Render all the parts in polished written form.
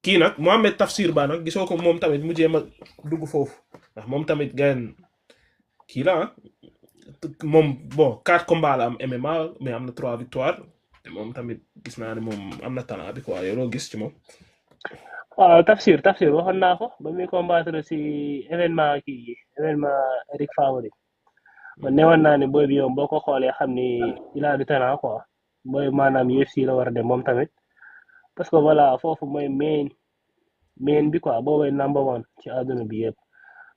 kii nag Mohamed Tafsir Ba nag gisoo ko moom tamit mu jéem a dugg foofu ndax moom tamit gayen kii la ah moom bon 4 combats la am MMA mais am na 3 victoires te moom tamit gis naa ne moom am na talent bi quoi yow loo gis ci moom. waaw Tafsir waxoon naa ko ba muy combattre si événement Eric Favori man newoon naa ne booy bi yow boo ko xoolee xam ni il a du talent quoi booy maanaam UFC la war a dem moom tamit parce que voilà foofu mooy main bi quoi boobay number one ci àdduna bi yëpp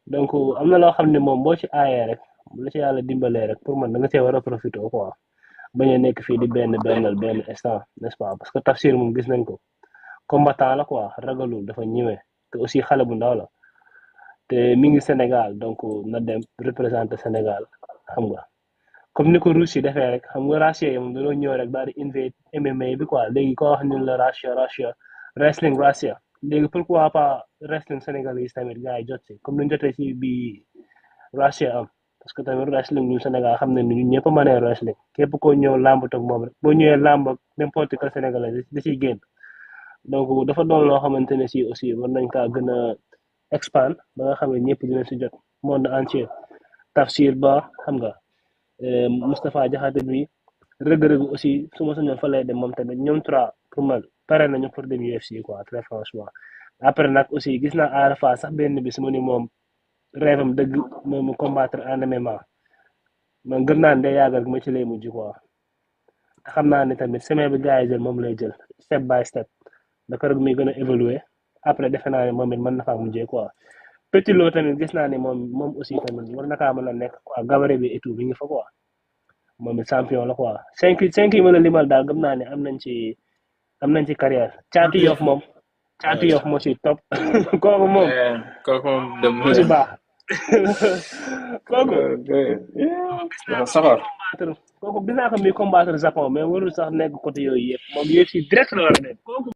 donc am na loo xam ne moom boo ci aayee rek bu la ci yàlla dimbalee rek pour man da nga see war a profité quoi bañ a nekk fii di benn instant n'est-ce pas parce que Tafsir moom gis nañ ko combattant la quoi ragalul dafa ñëwee te aussi xale bu ndaw la te mi ngi Sénégal donc na dem représenter Sénégal xam nga comme ni ko Russie defee rek xam nga Russie yi moom dañoo ñëw rek daal di invade MMA bi quoi léegi koo wax ñun la Russia wrestling Russia léegi pourquoi pas wrestling sénégalais tamit gars yi jot si comme ni ñu jotee ci bi Russia am parce que tamit wrestling ñun Sénégal xam nañ ni ñun ñëpp a mënee wrestling képp koo ñëw làmb toog moom rek boo ñëwee làmb ak n'importe quel sénégalais da ciy génn donc dafa doon loo xamante ne si aussi war nañ kaa gën a expand ba nga xam ne ñëpp dina si jot monde entier Tafsir Ba xam nga Moustapha Diakhaté bi rëgg-rëgg aussi su ma sañoon fa lay dem moom tamit ñoom trois pour man pare nañu pour dem UFC quoi très franchement après nag aussi gis naa Ada Fass sax benn bi su ma ni moom rêve am dëgg moom mu combattre en MMA man gëm naa ne day yàggal ma ci lay mujj quoi te xam naa ne tamit semaine bi gars yi jël moom lay jël step by step naka rek muy gën a évoluer après defe naa ne moom it mën na faa mujjee quoi Petit Lo tamit gis naa ne moom aussi tamit war na kaa mën a nekk quoi gabarit bi et tout mi ngi fa quoi moom it champion la quoi cinq yi mën a limal daal gëm naa ne am nañ ci carrière caatu yof moom caatu yof moo ci top kooku moom kooku moom dem moo ci baax kooku dafa soxor kooku gis naa ko muy combattre Japon mais warul sax nekk côté yooyu yëpp moom yëpp si direct la war a dem kooku